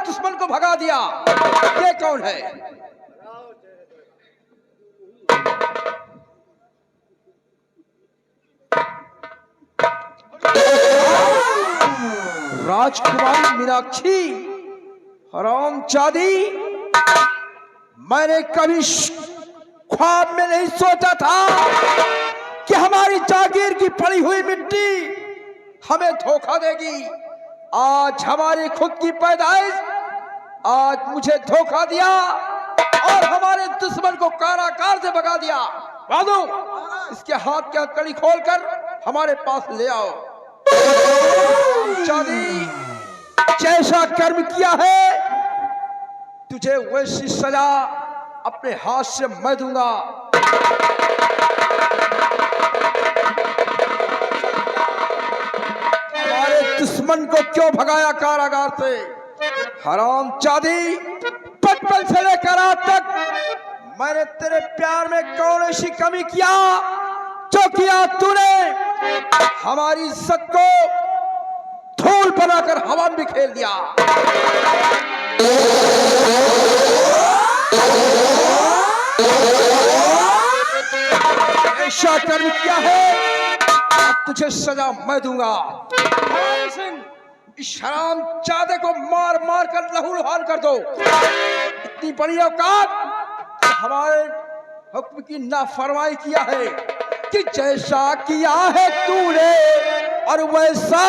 दुश्मन को भगा दिया। ये कौन है? राजकुमारी मीनाक्षी, हरामजादी, मैंने कभी ख्वाब में नहीं सोचा था कि हमारी जागीर की पड़ी हुई मिट्टी हमें धोखा देगी। आज हमारी खुद की पैदाइश आज मुझे धोखा दिया और हमारे दुश्मन को कारागार से भगा दिया। राजू, इसके हाथ की हथकड़ी खोलकर हमारे पास ले आओ। चांदी, जैसा कर्म किया है तुझे वैसी सजा अपने हाथ से मैं दूंगा। हमारे दुश्मन को क्यों भगाया कारागार से? हरामजादी, बचपन से लेकर आज तक मैंने तेरे प्यार में कौन ऐसी कमी किया जो किया तूने हमारी इज्जत को धूल बनाकर हवा में बिखेर दिया। ऐसा कर्म किया है, अब तुझे सजा मैं दूंगा। इस हरामजादे को मार मार कर लहूलुहान कर दो। इतनी बड़ी औकात हमारे हुक्म की नाफरमाई किया है कि जैसा किया है तूने और वैसा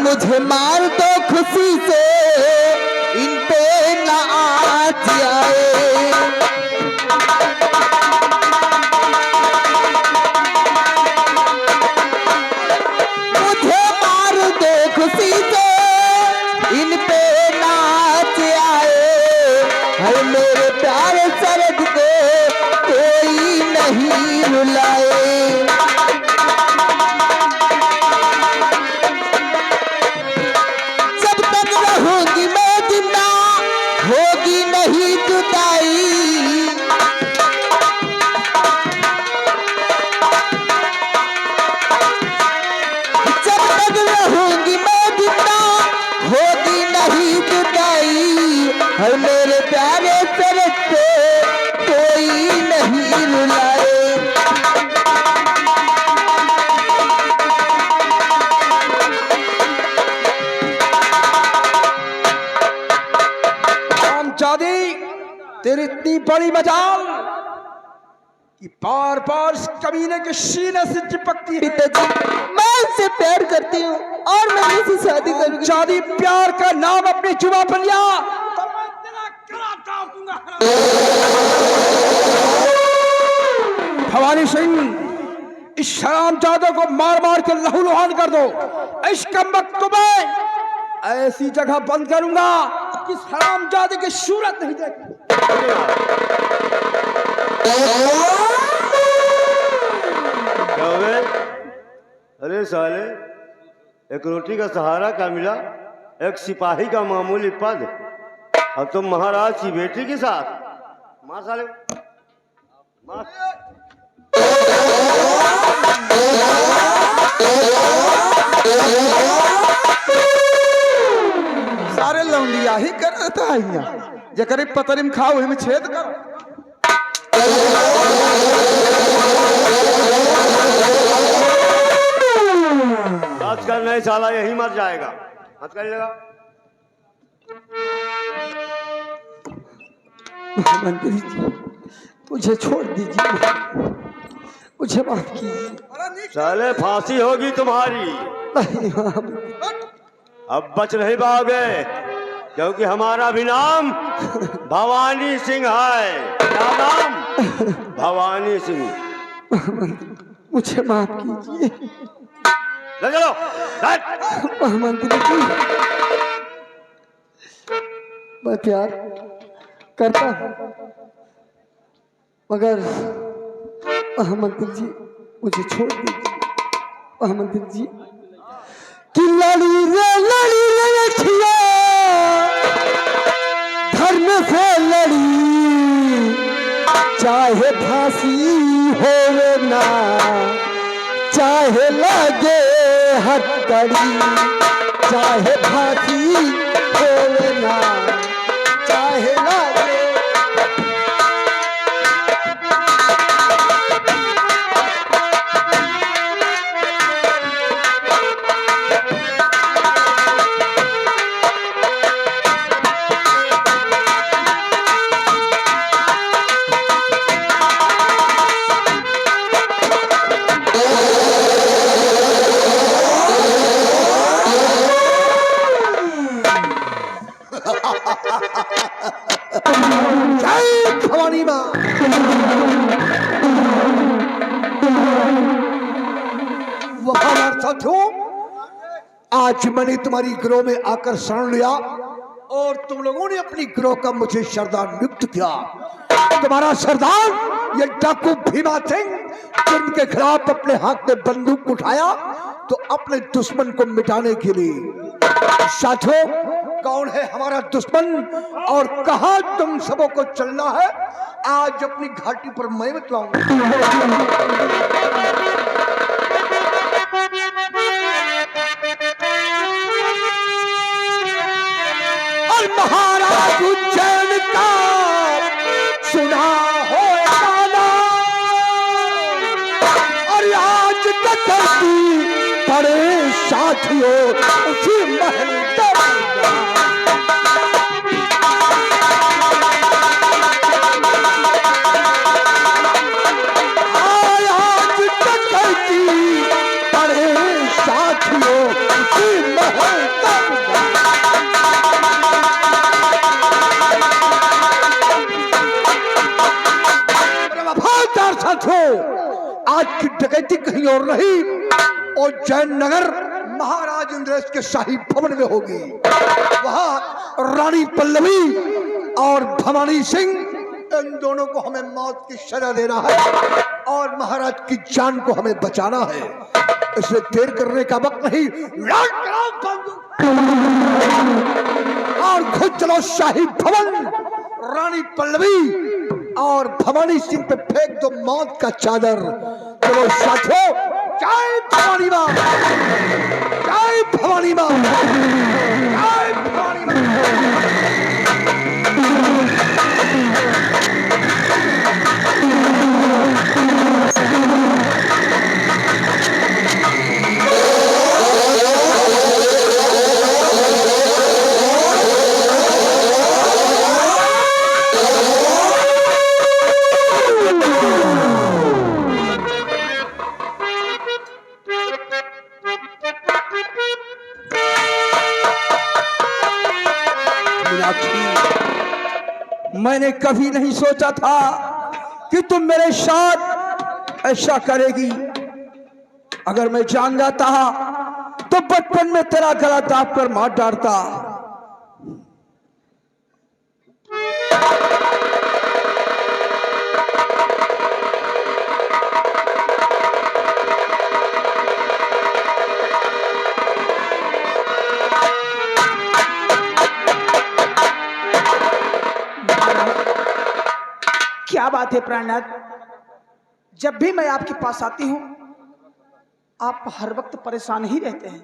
मुझे मार दो खुशी से, इन पे ना आँच आए। मुझे मार दो खुशी से, इन पे ना आँच आए। हर मेरे प्यार सरद को कोई नहीं रुलाए। हर मेरे प्यारे सरद को कोई नहीं रुलाए। हरामजादी, तेरी इतनी बड़ी मजाल कि बार बार इस कमीने के सीने से चिपकती है। मैं इससे प्यार करती हूँ और मैं इससे शादी करूंगी। शादी प्यार का नाम अपनी जुबान पर लिया। भवानी सिंह, इस हरामजादे को मार मार के लहूलुहान कर दो। इस कमबख्त को मैं ऐसी जगह बंद करूंगा कि इस हरामजादे की सूरत नहीं देखी। अरे साले, एक रोटी का सहारा क्या मिला, एक सिपाही का मामूली पद, अब तुम महाराज की बेटी के साथ। मार साले, मार। सारे लौंडिया ही करता है यहाँ, जकरे पतरिम खाओ में छेद करो। आजकल नहीं साला यही मर जाएगा। हाथ कर लेगा। मंत्री जी, मुझे छोड़ दीजिए, मुझे माफ कीजिए। साले फांसी होगी तुम्हारी। नहीं अब बच नहीं पाओगे, क्योंकि हमारा भी नाम भवानी सिंह है। क्या नाम? भवानी सिंह। मुझे माफ कीजिए। ले चलो। मंत्री जी, मैं प्यार करता हूं, मगर मंत्री जी मुझे छोड़ दीजिए। मंत्री जी, कि लड़ी रे लखिया, धर्म से लड़ी, चाहे फांसी हो ना, चाहे लगे हथकड़ी, चाहे फांसी हो ना, चाहे लगे। जय भवानी मां। वफादार साथियों, आज मैंने तुम्हारी गिरोह में आकर शरण लिया और तुम लोगों ने अपनी गिरोह का मुझे सरदार नियुक्त किया। तुम्हारा सरदार ये डाकू भीमा सिंह जिनके खिलाफ अपने हाथ में बंदूक उठाया तो अपने दुश्मन को मिटाने के लिए। साथियों, कौन है हमारा दुश्मन और कहां तुम सबों को चलना है, आज अपनी घाटी पर मैं बतलाऊंगा। और महाराज उज्जैन का सुना हो गाना, और आज डकैती पड़े साथियों उसी महल तक। आज डकैती पड़े साथियों उसी महल तक। वफादार साथियों, आज की डकैती कहीं और नहीं, उज्जैन नगर महाराज इंद्रेश के शाही भवन में होगी। वहां रानी पल्लवी और भवानी सिंह, इन दोनों को हमें मौत की सजा देना है और महाराज की जान को हमें बचाना है। इसलिए देर करने का वक्त नहीं, और खुद चलो शाही भवन। रानी पल्लवी और भवानी सिंह पे फेंक दो मौत का चादर। चलो साथियों, जय भवानी मां, जय भवानी मां, जय भवानी मां। मैंने कभी नहीं सोचा था कि तुम मेरे साथ ऐसा करेगी। अगर मैं जान जाता तो बचपन में तेरा गला दाब कर मार डालता। क्या बात है प्राणनाथ, जब भी मैं आपके पास आती हूं आप हर वक्त परेशान ही रहते हैं।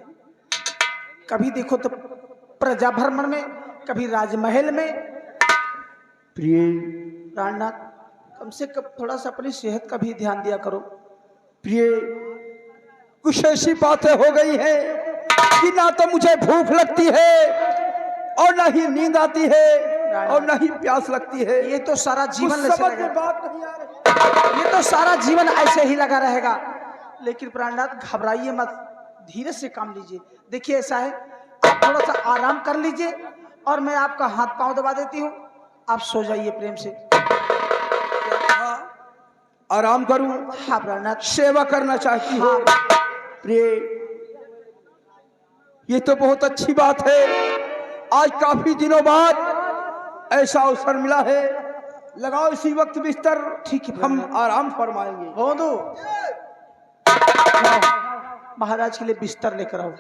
कभी देखो तो प्रजा भ्रमण में, कभी राजमहल में। प्रिय प्राणनाथ, कम से कम थोड़ा सा अपनी सेहत का भी ध्यान दिया करो। प्रिय, कुछ ऐसी बातें हो गई है कि ना तो मुझे भूख लगती है और न ही नींद आती है और न ही प्यास लगती है। ये तो सारा जीवन कुछ ऐसे समझ में रहेगा। बात नहीं आ रही। ये तो सारा जीवन ऐसे ही लगा रहेगा। लेकिन प्राणनाथ घबराइए मत, धीरे से काम लीजिए। देखिए ऐसा है, आप थोड़ा सा आराम कर लीजिए और मैं आपका हाथ पांव दबा देती हूँ, आप सो जाइए प्रेम से। आराम करूं? हाँ प्राणनाथ। सेवा करना चाहती हो? प्रिय, ये तो बहुत अच्छी बात है। आज काफी दिनों बाद ऐसा अवसर मिला है। लगाओ इसी वक्त बिस्तर। ठीक है, हम आराम फरमाएंगे। बोंदू, महाराज के लिए बिस्तर लेकर आओ।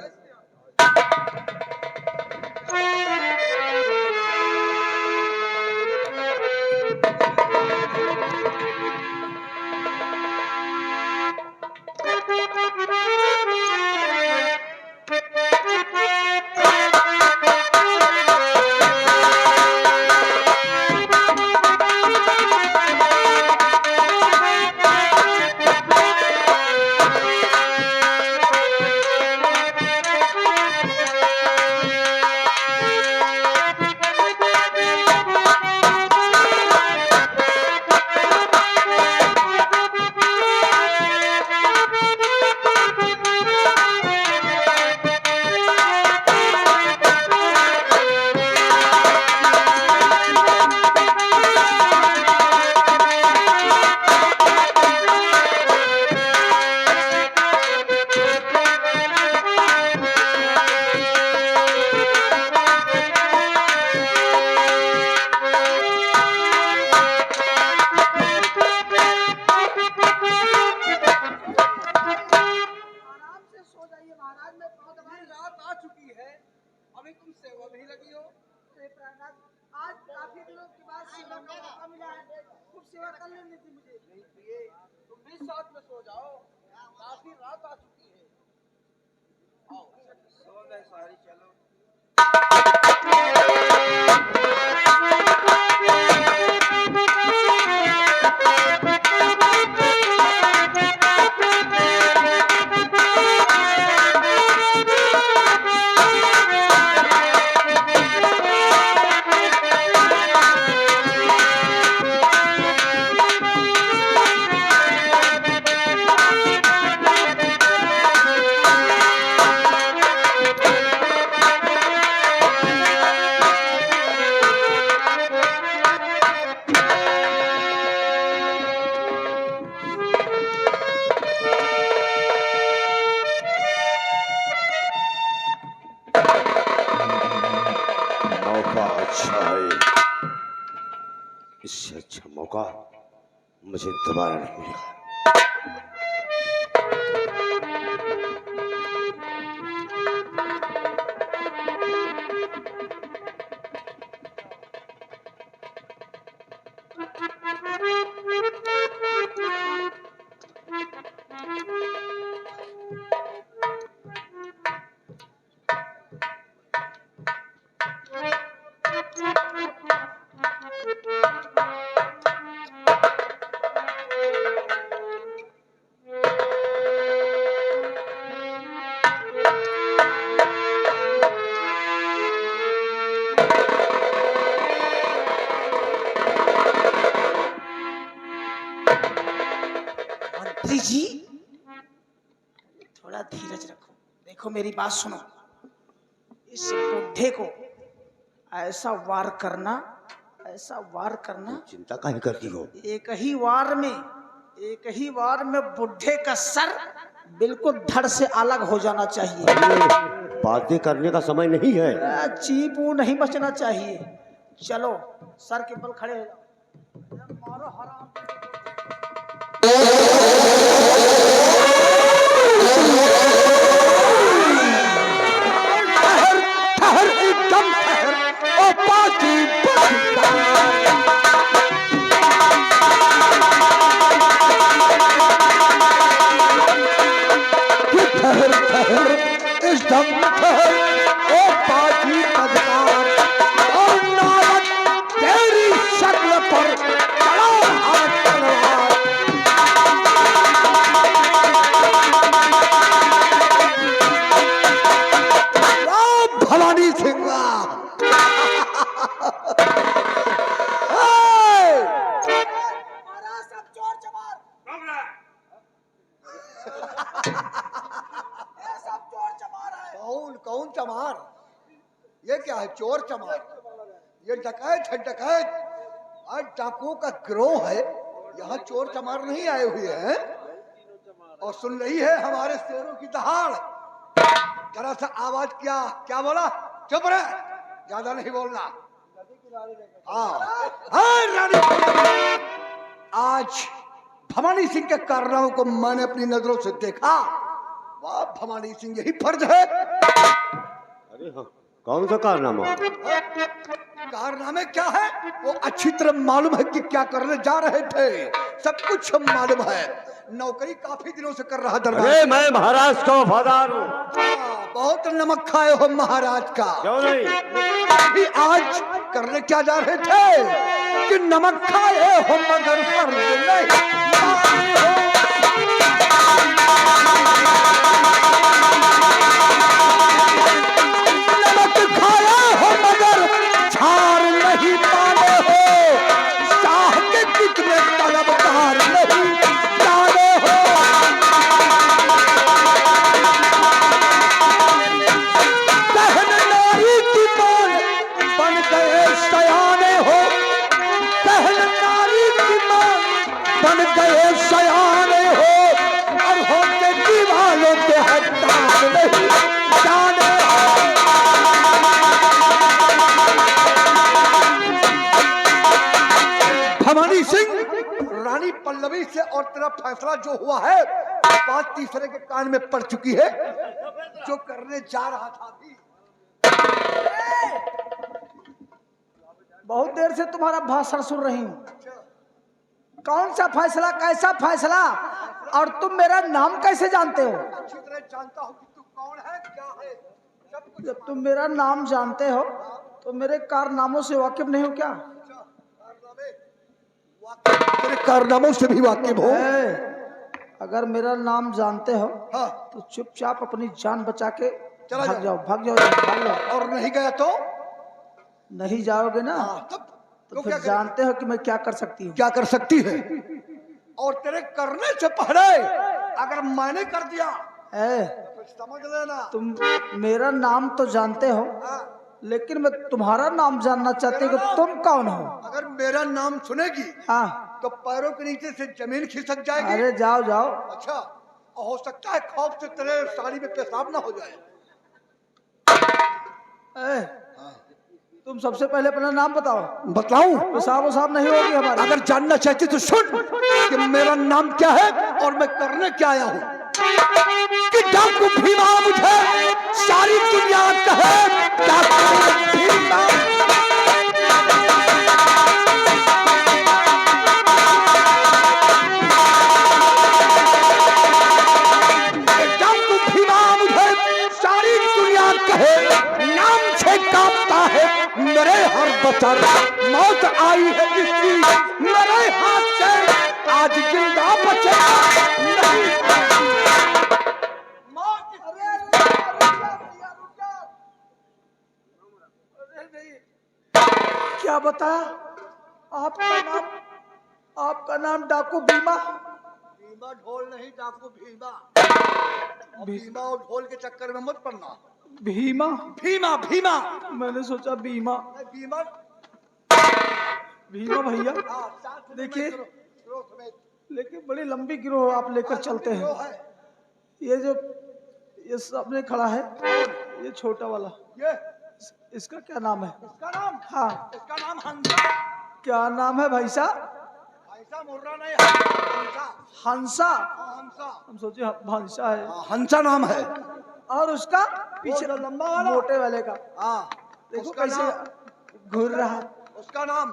आज काफी दिनों के बाद सेवा का मौका मिला है, खूब सेवा कर लेने थी मुझे। नहीं प्रिय, तुम भी साथ में सो जाओ, काफी रात आ चुकी है। आओ सो गए सारी, चलो। मौका अच्छा है, इससे अच्छा मौका मुझे दोबारा नहीं मिलेगा। मंत्री जी थोड़ा धीरज रखो, देखो मेरी बात सुनो। इस बुढ़े को ऐसा वार करना, ऐसा वार करना, चिंता काहे करती हो? एक ही वार में बुढ़े का सर बिल्कुल धड़ से अलग हो जाना चाहिए। बातें करने का समय नहीं है। चीपू नहीं बचना चाहिए। चलो सर के बल खड़े हो जाओ। मारो हराम। ठहर, एकदम ठहर। ओ पाकी ठहर ठहर, एकदम ठहर। ओ पाकी बदकार और नारद, तेरी शक्ल पर चढ़ा हाथ तलवार। ये क्या है? चोर चमार, ये डकैत है, डकैत। आज डाकुओं का गिरोह है, यहाँ चोर चमार नहीं आए हुए हैं। और सुन रही है हमारे शेरों की दहाड़। जरा सा आवाज, क्या क्या बोला? चुप रहे, ज्यादा नहीं बोलना। हाँ हाँ रानी, आज भवानी सिंह के कारनामों को मैंने अपनी नजरों से देखा। वाह भवानी सिंह, यही फर्ज है। अरे हाँ, कौन सा कारनामा? कारनामे क्या है वो अच्छी तरह मालूम है कि क्या करने जा रहे थे, सब कुछ मालूम है। नौकरी काफी दिनों से कर रहा दरबार। अरे मैं महाराज का वफादार हूँ। बहुत नमक खाए हो महाराज का। क्यों नहीं? अभी आज करने क्या जा रहे थे कि नमक खाए हो मगर फर्ज नहीं माने हो। नमक खाया हो मगर छार नहीं माने हो। शाह के कितने तलबकार नहीं जाने हो। कहन नारी की मान बन गए सयाने हो। कहन नारी की मान बन गए सयाने हो। और होते दीवालों के हकदार नहीं जाने हो। भवानी सिंह, रानी पल्लवी से और तेरा फैसला जो हुआ है, बात तीसरे के कान में पड़ चुकी है। जो करने जा रहा था अभी। बहुत देर से तुम्हारा भाषण सुन रही हूँ। कौन सा फैसला, कैसा फैसला? और तुम मेरा नाम कैसे जानते हो? अच्छी तरह जानता हूँ कि तू कौन है, क्या है, सब कुछ। जब तुम मेरा नाम जानते हो तो मेरे कारनामों से वाकिफ नहीं हो क्या? तेरे कारनामों से भी वाकिफ हो। अगर मेरा नाम जानते हो हाँ। तो चुपचाप अपनी जान बचा के चला भाग जाओ। जाओ, भाग जाओ, भाग जाओ। और नहीं गया तो? नहीं जाओगे ना तब तो फिर जानते हो कि मैं क्या कर सकती हूँ। क्या कर सकती है? और तेरे करने से पहले अगर मैंने कर दिया तो समझ लेना। तुम मेरा नाम तो जानते हो, लेकिन मैं तुम्हारा नाम जानना चाहती हूँ कि तुम कौन हो। अगर मेरा नाम सुनेगी हाँ, तो पैरों के नीचे से जमीन खिसक जाएगी। अरे जाओ जाओ। अच्छा, हो सकता है खौफ से तेरे साड़ी में पेशाब ना हो जाए। तुम सबसे पहले अपना नाम बताओ। बताऊं? पेशाब वसाब नहीं होगी हमारी। अगर जानना चाहती तो सुन कि मेरा नाम क्या है और मैं करने क्या आया हूँ। कि डाकू भीमा मुझे सारी दुनिया कहे डाकू भीमा। डाकू भीमा मुझे सारी दुनिया कहे, नाम से कांपता है मेरे हर बचर। मौत आई है इसकी मेरे हाथ से, आज जिंदा बचे नहीं। क्या बताया? आपका नाम डाकू भीमा? भीमा ढोल नहीं, डाकू भीमा। भीमा और ढोल के चक्कर में मत पड़ना। भीमा? भीमा भीमा। मैंने सोचा बीमा। भीमा भीमा भैया देखिए, लेकिन बड़ी लंबी गिरोह आप लेकर चलते हैं। ये सामने खड़ा है, ये छोटा वाला, ये इसका क्या नाम है? इसका नाम? हाँ, इसका नाम हंसा। क्या नाम है भाई साहब? हंसा मुर्रा नहीं, हंसा। हंसा? हंसा। हम सोचे हंसा है। हंसा नाम है। और उसका पीछे वो जो लंबा वाला? मोटे वाले का हाँ, देखो उसका कैसे घूर रहा है। उसका नाम,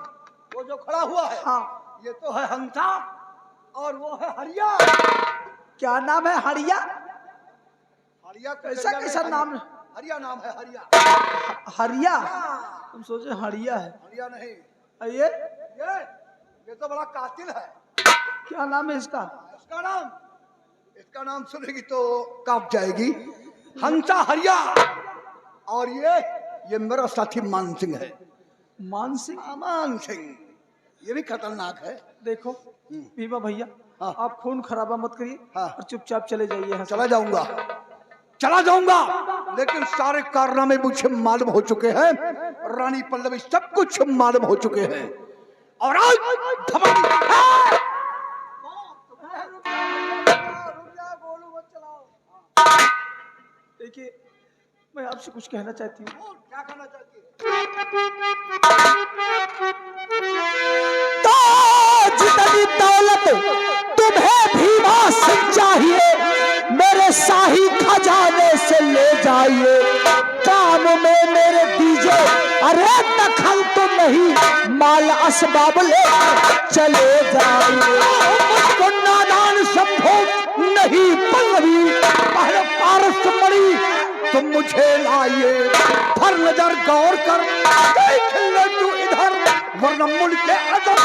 वो जो खड़ा हुआ है, हाँ, ये तो है हंसा और वो है हरिया। क्या नाम है? हरिया? हरिया कैसा कैसा नाम? हरिया नाम है, हरिया। हरिया? हम सोचे हरिया है। हरिया नहीं। ये तो बड़ा कातिल है। क्या नाम है इसका? इसका नाम सुनेगी तो कांप जाएगी। हंसा हरिया। और ये मेरा साथी मान सिंह है। मान सिंह? मान सिंह ये भी खतरनाक है। देखो भीमा भैया, हाँ। आप खून खराबा मत करिए हाँ। और चुपचाप चले जाइए यहाँ से। चला जाऊंगा, चला जाऊंगा, लेकिन सारे कारनामे मुझे मालूम हो चुके हैं, रानी पल्लवी सब कुछ मालूम हो चुके हैं। और आज देखिए, मैं आपसे कुछ कहना चाहती हूँ। क्या कहना चाहती है? तो जितनी दौलत तुम्हें भीमा से चाहिए, मेरे शाही खजाने से ले जाइए, काम में मेरे दीजिए, अरे दखल तो नहीं, माल असबाब ले चले जाइए। मुझको नादान समझो नहीं पल्लवी, पहले पारस मणि तुम मुझे लाइए, हर नजर गौर कर देख ले तू इधर, वरना मुल्क के अदब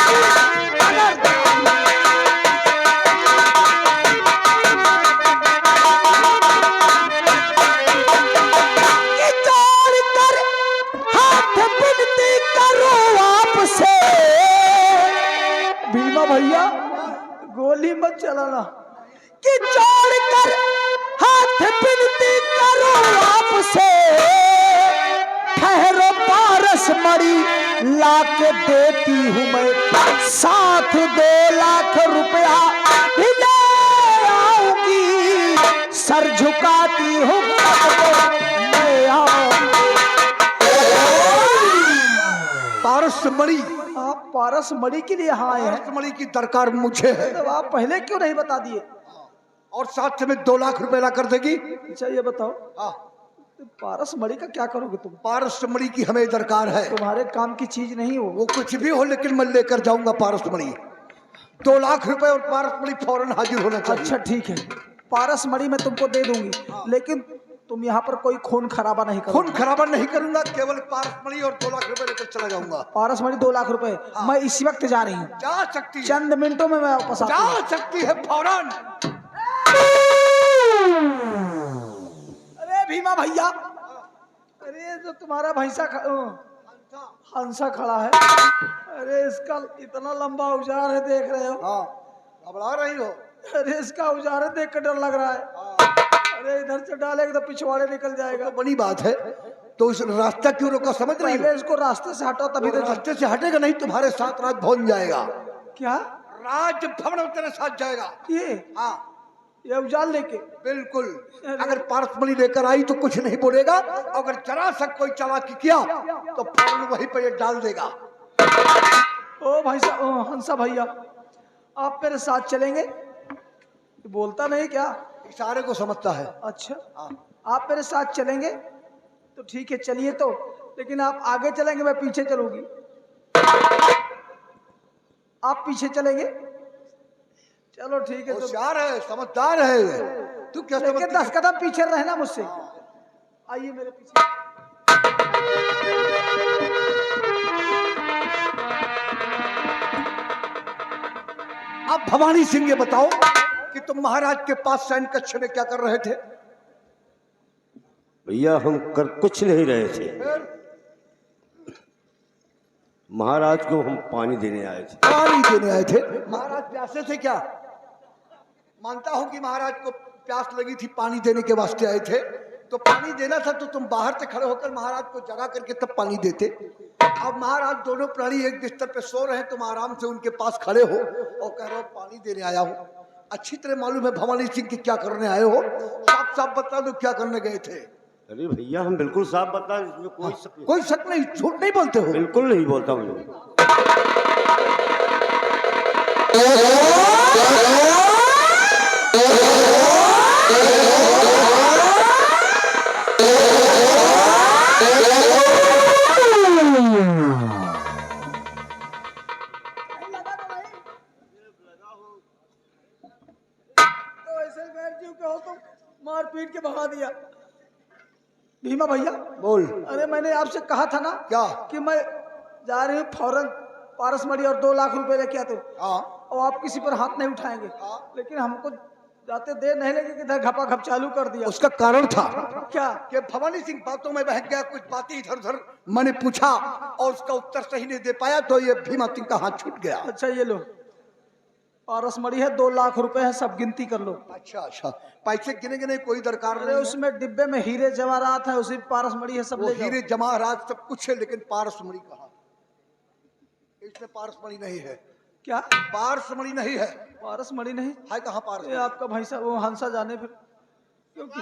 भीमा भैया गोली मत चलाना। कि जोड़ कर हाथ विनती करो आपसे, ठहरो पारस मणि लाके देती हूँ मैं, साथ 2 लाख रुपया भी ले आऊंगी, सर झुकाती हूँ मैं आऊंगी। पारस मणि, आप पारस मणि के लिए यहाँ आए हैं, पारस मणि की दरकार मुझे है, तो आप पहले क्यों नहीं बता दिए? और साथ में 2 लाख रुपए ला कर देगी। अच्छा ये बताओ, हाँ, तो पारस मणि का क्या करोगे तुम? पारस मणि की हमें दरकार है, तुम्हारे काम की चीज नहीं हो वो कुछ भी हो, लेकिन मैं लेकर जाऊंगा पारस मणि। 2 लाख रुपए और पारस मणि फौरन हाजिर होना चाहिए। अच्छा ठीक है, पारस मणि मैं तुमको दे दूंगी, लेकिन तुम यहाँ पर कोई खून खराबा नहीं करो। खून खराबा नहीं करूंगा, केवल पारस मणि और 2 लाख रुपए लेकर चला जाऊंगा। पारस मणि 2 लाख रुपए, मैं इसी वक्त जा रही हूँ, जा सकती है, चंद मिनटों में मैं वापस आता हूँ। जा सकती है फौरन। अरे भीमा भैया, अरे जो तुम्हारा भैंसा हंसा खड़ा है, अरे इसका इतना लंबा औजार है, देख रहे हो? हाँ, घबरा रही हो? अरे इसका औजार है, देख कर डर लग रहा है। अरे इधर से डालेगा तो पिछवाड़े निकल जाएगा। तो बड़ी बात है, तो इस रास्ता क्यों रोका, समझ रही पहले हो? इसको रास्ते से हटाओ तभी तो। रास्ते से हटेगा नहीं, तुम्हारे साथ राजभवन जाएगा। क्या? राजभवन तेरे साथ जाएगा। ये हाँ ये औजार लेके? बिल्कुल, अगर पारस मणि लेकर आई तो कुछ नहीं बोलेगा, अगर जरा सा कोई चालाकी किया तो फौरन वहीं पर ये डाल देगा। ओ भैंसा, ओ हंसा भैया, आप मेरे साथ चलेंगे? बोलता नहीं क्या? इशारे को समझता है। अच्छा, आप मेरे साथ चलेंगे तो ठीक है, चलिए तो, लेकिन आप आगे चलेंगे मैं पीछे चलूंगी। आप पीछे चलेंगे? चलो ठीक है। तो होशियार है, समझदार है तू, क्या लेकिन समझती 10 कदम पीछे रहना मुझसे। आइए मेरे पीछे। अब भवानी सिंह ये बताओ कि तुम महाराज के पास शयन कक्ष में क्या कर रहे थे? भैया हम कर कुछ नहीं रहे थे, महाराज को हम पानी देने आए थे। पानी देने आए थे? महाराज प्यासे थे क्या? मानता हूं कि महाराज को प्यास लगी थी, पानी देने के वास्ते आए थे, तो पानी देना था तो तुम बाहर से खड़े होकर महाराज को जगा करके तब पानी देते। अब महाराज दोनों प्राणी एक बिस्तर पे सो रहे हैं, तुम आराम से उनके पास खड़े हो और कह रहे हो पानी देने आया हूं। अच्छी तरह मालूम है भवानी सिंह की क्या करने आए हो, साफ साफ बता दो क्या करने गए थे। अरे भैया हम बिल्कुल साफ बता, इसमें कोई शक नहीं। कोई शक नहीं, झूठ नहीं बोलते हो? बिल्कुल नहीं बोलता हूँ। तो ऐसे बैठ क्यों हो तुम, मार पीट के भगा दिया। भीमा भैया बोल। अरे मैंने आपसे कहा था ना क्या? कि मैं जा रही हूँ फौरन पारस मणि और 2 लाख रुपए लेके आते, हाँ, और आप किसी पर हाथ नहीं उठाएंगे। लेकिन हमको जाते देर नहीं लगी कि इधर घपा घप चालू कर दिया। उसका कारण था क्या? कि भवानी सिंह बातों में बहक गया, कुछ बातें इधर उधर मैंने पूछा और उसका उत्तर सही नहीं दे पाया, तो ये भीमा सिंह का हाथ छूट गया। अच्छा ये लो, पारस मणि है, 2 लाख रुपए है, सब गिनती कर लो। अच्छा अच्छा, पैसे गिने गिने कोई दरकार अरे नहीं है। उसमें डिब्बे में हीरे जवाहरात है, उसी पारस मणि है, सब वो ले जाओ। हीरे जवाहरात सब कुछ है, लेकिन पारसमणि कहा, इसमें पारसमणि नहीं है। क्या पारसमणि नहीं है। पारस मणि नहीं? है कहाँ ये पारसमणि? आपका भाई साहब वो हंसा जाने फिर, क्योंकि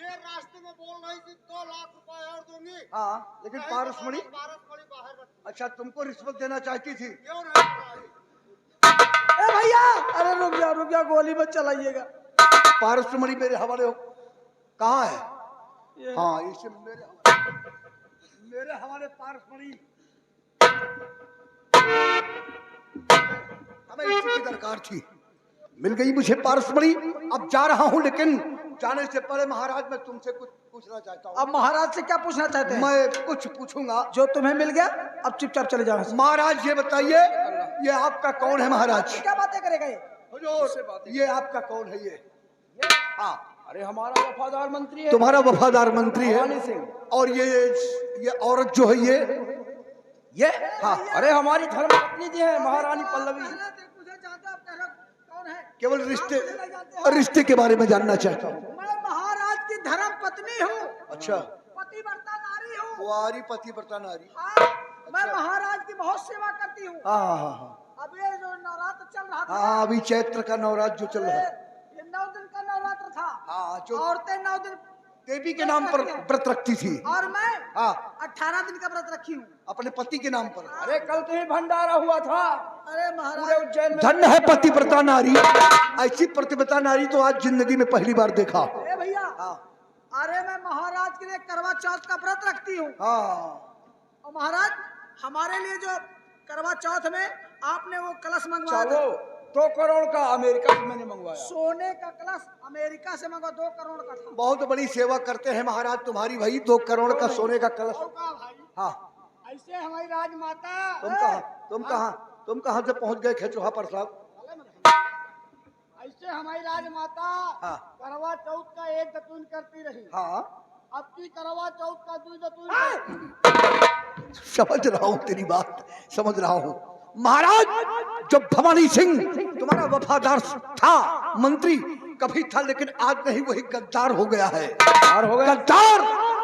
ये रास्ते में बोल रही थी 2 लाख रुपए और दूंगी। हाँ, लेकिन पारसमणि। पारसमणि बाहर रख। अच्छा, तुमको रिश्वत देना चाहती थी? क्यों नहीं? ए भैया, अरे रुक जा, गोली मत चलाइएगा। पारसमणि मेरे हवाले हो। कहाँ है? ये हाँ, इसे मेरे हवाले पारसमणि। हमें इसी की दरकार थी, मिल गई मुझे पारसमणि। अब जा रहा हूँ, लेकिन जाने से पहले महाराज मैं तुमसे कुछ पूछना चाहता हूँ। अब महाराज से क्या पूछना चाहते हैं? मैं कुछ पूछूंगा। जो तुम्हें मिल गया, अब चुपचाप चले जाओ। महाराज ये बताइए, ये आपका कौन है महाराज? क्या बातें करेगा ये? हुजूर, ये आपका कौन है? ये हाँ, अरे हमारा वफादार मंत्री है, तुम्हारा वफादार मंत्री है। भवानी सिंह। और ये औरत जो है ये हाँ, अरे हमारी धर्मपत्नी जी है, महारानी पल्लवी। कौन है? केवल रिश्ते के बारे में जानना चाहता हूँ। मैं महाराज की धर्म पत्नी हूँ, अच्छा, पतिव्रता नारी हूँ। कुंवारी पतिव्रता नारी। हाँ, मैं महाराज की बहुत सेवा करती हूँ। हाँ हाँ हाँ अब ये जो नवरात्र चल रहा था, हाँ, अभी चैत्र का नवरात्र जो चल रहा है। ये 9 दिन का नवरात्र था। हाँ, जो औरतें 9 दिन देवी के नाम पर व्रत रखती थी। और मैं हाँ, 18 दिन का व्रत रखी हूँ। अपने पति के नाम पर। अरे कल तो ही भंडारा हुआ था अरे पूरे महाराज, उज्जैन में। धन्य है पतिव्रता नारी। ऐसी पतिव्रता नारी तो आज जिंदगी में पहली बार देखा। ए भैया, हाँ अरे मैं महाराज के लिए करवा चौथ का व्रत रखती हूँ। हाँ, और महाराज, हमारे लिए जो करवा चौथ में आपने वो कलश मंगवाया था, चलो 2 करोड़ का अमेरिका से मैंने मंगवाया। सोने का कलश अमेरिका से मंगवा, 2 करोड़ का था। बहुत बड़ी सेवा करते हैं महाराज तुम्हारी भाई। 2 करोड़ का सोने का कलश। हाँ, ऐसे हमारी राजमाता, तुम कहाँ से पहुंच गए खेचुहा प्रसाद? ऐसे हमारी राजमाता हाँ करवा चौथ का 1 दतून करती रही। हाँ, अब की करवा चौथ का 2 दतून। समझ रहा हूँ तेरी बात, समझ रहा हूँ। महाराज, जब भवानी सिंह तुम्हारा वफादार था मंत्री कभी था, लेकिन आज नहीं, वही गद्दार हो गया है। गद्दार।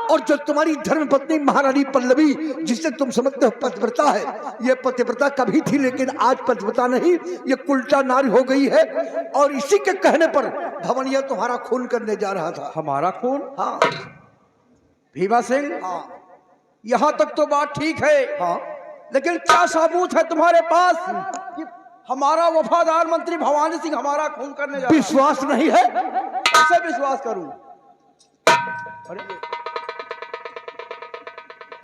और जो तुम्हारी धर्मपत्नी महारानी पल्लवी, जिसे तुम समझते हो पतिव्रता है, ये पतिव्रता कभी थी, लेकिन आज पतिव्रता नहीं, ये उल्टा नारी हो गई है। और इसी के कहने पर भवनिया तुम्हारा खून करने जा रहा था। हमारा खून? हाँ भीमा सिंह, हाँ यहाँ तक तो बात ठीक है, हाँ, लेकिन क्या सबूत है तुम्हारे पास कि हमारा वफादार मंत्री भवानी सिंह हमारा खून करने जा रहा है? विश्वास नहीं है? कैसे विश्वास करूं? अरे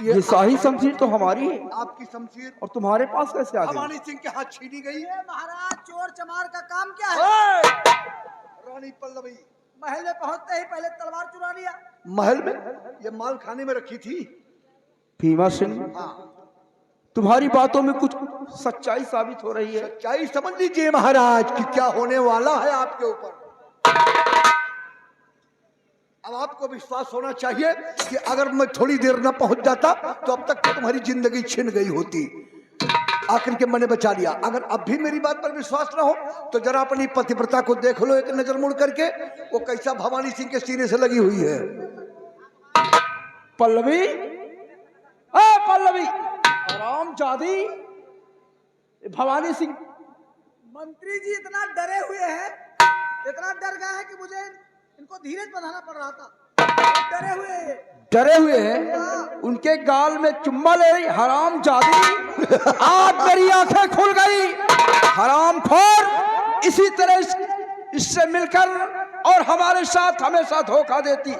ये शाही शमशीर तो हमारी है, आपकी शमशीर और तुम्हारे पास कैसे आ गई? भवानी सिंह के हाथ छीनी गई। ये महाराज, चोर चमार का काम क्या है? रानी पल्लवी महल में पहुंचते ही पहले तलवार चुरा लिया। महल में ये माल खाने में रखी थी। भीमा सिंह, हाँ, तुम्हारी बातों में कुछ सच्चाई साबित हो रही है। सच्चाई समझ लीजिए महाराज कि क्या होने वाला है आपके ऊपर। अब आपको विश्वास होना चाहिए कि अगर मैं थोड़ी देर न पहुंच जाता तो अब तक तो तुम्हारी जिंदगी छिन गई होती। आखिर के मैंने बचा लिया। अगर अब भी मेरी बात पर विश्वास न हो तो जरा अपनी पतिव्रता को देख लो एक नजर मुड़ करके, वो कैसा भवानी सिंह के सीने से लगी हुई है। पल्लवी, पल्लवी, राम जादी, भवानी सिंह। मंत्री जी इतना डरे हुए हैं, इतना डर गए हैं कि मुझे इनको धीरज बनाना पड़ रहा था। डरे हुए हैं, डरे हुए हैं, उनके गाल में चुम्मा ले रही। हराम जादी, आज मेरी आंखें खुल गई। हराम खोर, इसी तरह इससे मिलकर और हमारे साथ हमेशा धोखा देती।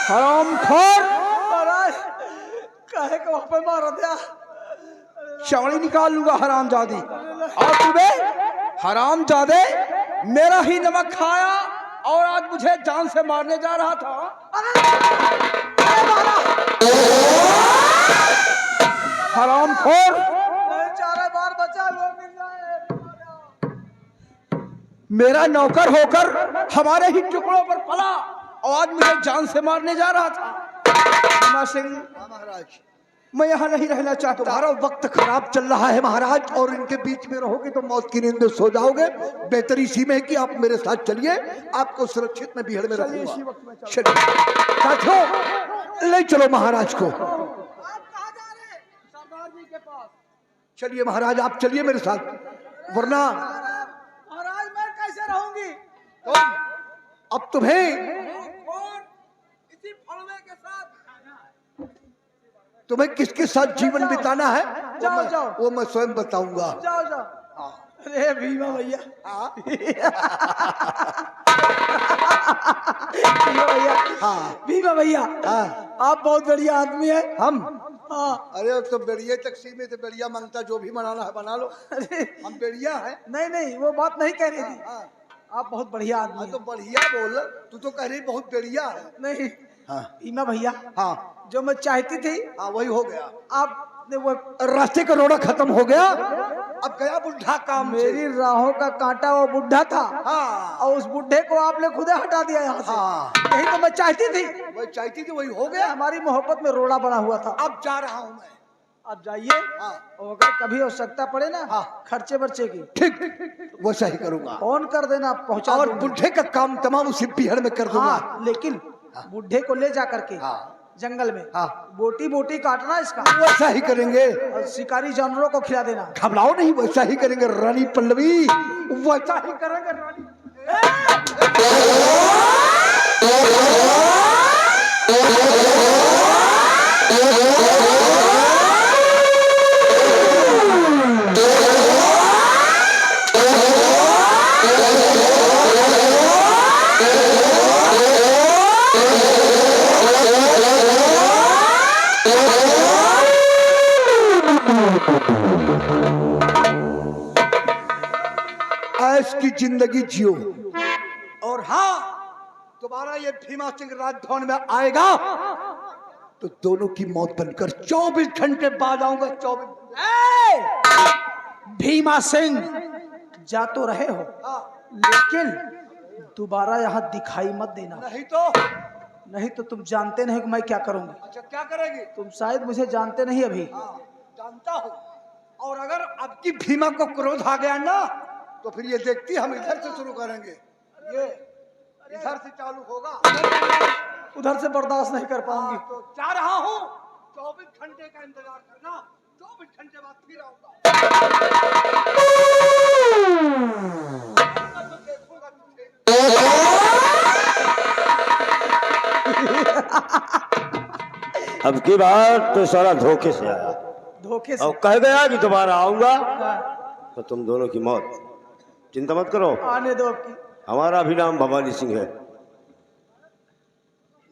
हराम खोर, कहे कि वहां पे मार दिया। चमड़ी निकाल लूंगा हराम जादी। और तुम्हें हराम जादे, मेरा ही नमक खाया और आज मुझे जान से मारने जा रहा था। हराम खोर, 4 बार बचा लो, मिल जाए। मेरा नौकर होकर हमारे ही टुकड़ों पर पला और आज मुझे जान से मारने जा रहा था। भीमा सिंह, महाराज मैं यहाँ नहीं रहना चाहता। तुम्हारा वक्त खराब चल रहा है महाराज, और इनके बीच में रहोगे तो मौत की नींद में सो जाओगे। बेहतर इसी में है कि आप मेरे साथ चलिए, आपको सुरक्षित में भीड़ में चलिए, इसी वक्त में रखूंगा। चलिए साथियों, ले चलो महाराज को। आप कहाँ जा रहे हैं? सरदार जी के पास। चलिए महाराज, आप चलिए मेरे साथ, वरना महाराज मैं कैसे रहूंगी? अब तुम्हें कौन? इसी फड़वे के साथ। तुम्हें किसके साथ जीवन बिताना है जाओ, जाओ। वो मैं स्वयं बताऊंगा। जाओ जाओ। अरे भीमा भैया, भीमा भैया, हाँ भीमा भैया, हाँ आप बहुत बढ़िया आदमी है। हम हाँ। अरे अब तो बेड़िया तक सीमित है, बेड़िया मांगता जो भी बनाना है बना लो। अरे हम बेड़िया है। नहीं नहीं, वो बात नहीं कह रही थी। हाँ आप बहुत बढ़िया आदमी हाँ, तो हैं। बढ़िया बोल, तू तो कह रही बहुत बेड़िया है। नहीं हाँ भीमा भैया, हाँ जो मैं चाहती थी हाँ वही हो गया। आपने वो रास्ते का रोड़ा खत्म हो गया, अब गया बुढ़ा काम से। मेरी राहों का कांटा वो बुढ़ा था, हाँ और उस बुढ़े को आपने खुद हटा दिया यहाँ से। हाँ यही तो मैं चाहती थी। वही चाहती थी, वही हो गया। हमारी मोहब्बत में रोड़ा बना हुआ था। अब जा रहा हूँ मैं। आप जाइए, हाँ और अगर कभी आवश्यकता पड़े ना हाँ। खर्चे बर्चे की, ठीक वैसा ही करूंगा। फोन कर देना, पहुंचा और दूंगी। बुढ़े का काम तमाम उसी बिहड़ में कर दूंगा। हाँ, लेकिन बुढ़े को ले जा करके हाँ जंगल में हाँ बोटी बोटी काटना इसका, वैसा ही करेंगे, और शिकारी जानवरों को खिला देना। घबराओ नहीं, वैसा ही करेंगे रानी पल्लवी, वैसा ही करेंगे रानी। ऐश की जिंदगी जियो। और हाँ, दोबारा ये भीमा सिंह राजभवन में आएगा तो दोनों की मौत बनकर 24 घंटे बाद आऊंगा। 24 भीमा सिंह, जा तो रहे हो, हाँ, लेकिन दोबारा यहाँ दिखाई मत देना, नहीं तो तुम जानते नहीं कि मैं क्या करूंगी। अच्छा क्या करेगी? तुम शायद मुझे जानते नहीं अभी। हाँ जानता हूँ, और अगर अब की भीमा को क्रोध आ गया ना तो फिर ये देखती हम इधर से शुरू करेंगे, ये इधर से चालू होगा। उधर से बर्दाश्त नहीं कर पाऊंगी। हाँ, तो जा रहा हूँ, 24 घंटे का इंतजार करना, 24 घंटे बाद फिर आऊंगा। तो देखूंगा तुझे। अब की बार तो सारा धोखे से आया, धोखे से। और कह गया कि दोबारा आऊंगा तो तुम दोनों की मौत। चिंता मत करो, आने दो आपकी। हमारा भी नाम भवानी सिंह है।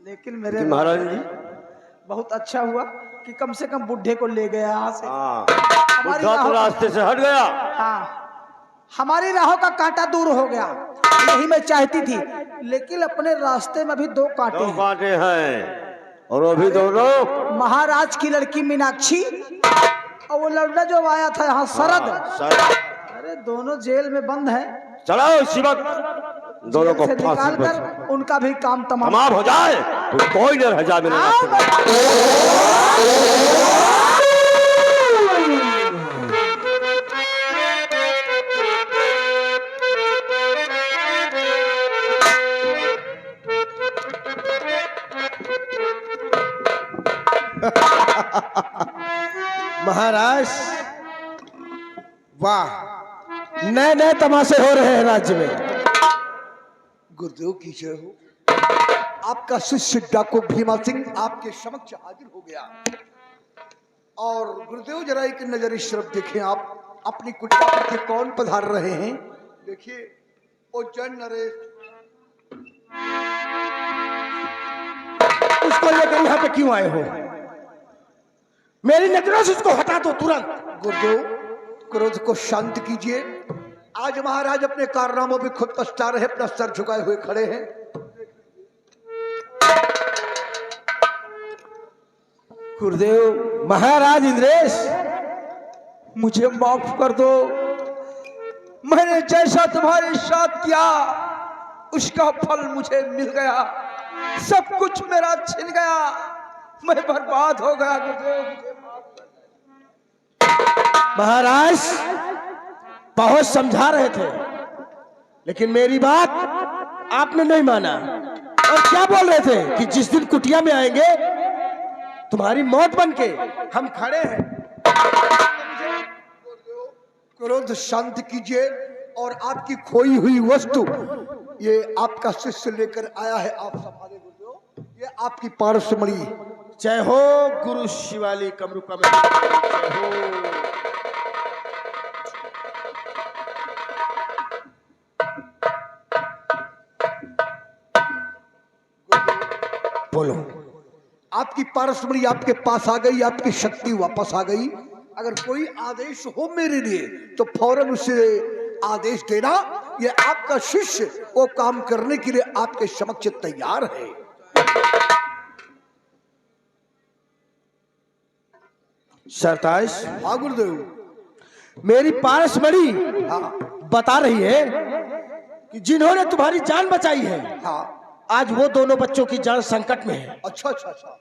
लेकिन मेरे लेकिन महाराज जी, बहुत अच्छा हुआ कि कम से कम बुढ़े को ले गया यहाँ से। हाँ हमारी बुढ़ा तो राहों- रास्ते से हट गया। हाँ, हमारी राहों का कांटा दूर हो गया, यही मैं चाहती थी। लेकिन अपने रास्ते में भी दो कांटे दो हैं। कांटे हैं, और वो भी दोनों महाराज की लड़की मीनाक्षी और वो लड़का जो आया था यहाँ शरद। अरे दोनों जेल में बंद हैं। चलो इसी वक्त दोनों को जेल से फांसी निकाल पर कर उनका भी काम तमाम। तमाम हो जाए तो कोई न रह जाए मेरे रास्ते में। महाराज वाह, नए नए तमाशे हो रहे हैं राज्य में। गुरुदेव की जय हो। आपका शिष्य डाकू भीमा सिंह आपके समक्ष हाजिर हो गया। और गुरुदेव जरा एक नजर इस तरफ देखें, आप अपनी कुटिया पर के कौन पधार रहे हैं? देखिए ओ जन नरेश, उसको लेकर यहाँ पे क्यों आए हो? मेरी नजरों से उसको हटा दो तुरंत। गुरुदेव क्रोध को शांत कीजिए। आज महाराज अपने कारनामों पे खुद पछता रहे, अपना सर झुकाए हुए खड़े हैं। गुरुदेव महाराज इंद्रेश, मुझे माफ कर दो, मैंने जैसा तुम्हारे साथ किया उसका फल मुझे मिल गया। सब कुछ मेरा छिन गया, मैं बर्बाद हो गया गुरुदेव, मुझे माफ कर। महाराज बहुत समझा रहे थे, लेकिन मेरी बात आपने नहीं माना। और क्या बोल रहे थे कि जिस दिन कुटिया में आएंगे तुम्हारी मौत बनके हम खड़े हैं। क्रोध शांत कीजिए और आपकी खोई हुई वस्तु ये आपका शिष्य लेकर आया है, आप संभाले गुरुदेव। ये आपकी पारसमणि। जय हो गुरु शिवाली कमरूपा में, जय हो। बोलो। आपकी पारसमणि आपके पास आ गई, आपकी शक्ति वापस आ गई। अगर कोई आदेश हो मेरे लिए तो फौरन उसे आदेश देना। ये आपका शिष्य वो काम करने के लिए आपके समक्ष तैयार है। सरताज, हाँ गुरुदेव। मेरी पारसमणि हाँ बता रही है कि जिन्होंने तुम्हारी जान बचाई है, हाँ। आज वो दोनों बच्चों की जान संकट में है। अच्छा अच्छा अच्छा,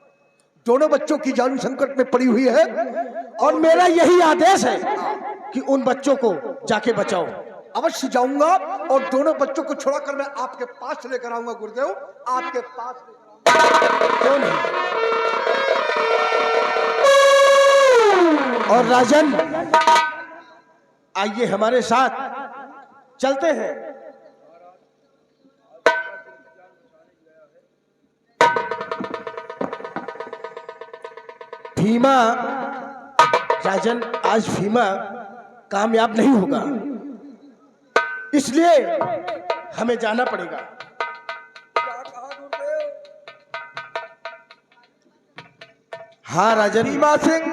दोनों बच्चों की जान संकट में पड़ी हुई है और मेरा यही आदेश है कि उन बच्चों को जाके बचाओ। अवश्य जाऊंगा और दोनों बच्चों को छोड़ाकर मैं आपके पास लेकर आऊंगा गुरुदेव, आपके पास लेकर आऊंगा। क्यों नहीं? और राजन, आइए हमारे साथ चलते हैं। भीमा, राजन, आज भीमा कामयाब नहीं होगा, इसलिए हमें जाना पड़ेगा। हाँ राजन। भीमा सिंह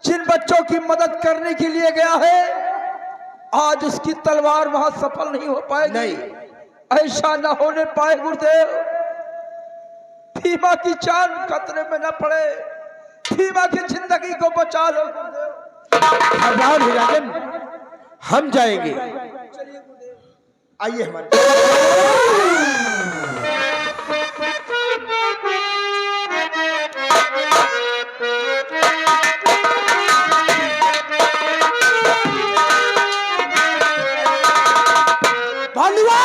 जिन बच्चों की मदद करने के लिए गया है, आज उसकी तलवार वहां सफल नहीं हो पाएगी। नहीं, ऐसा न होने पाए गुरुदेव। भीमा की जान खतरे में न पड़े, भीमा की जिंदगी को बचा लो गुरुदेव। घबराओ नहीं राजन, हम जाएंगे। आइए हमारे। भानुआ,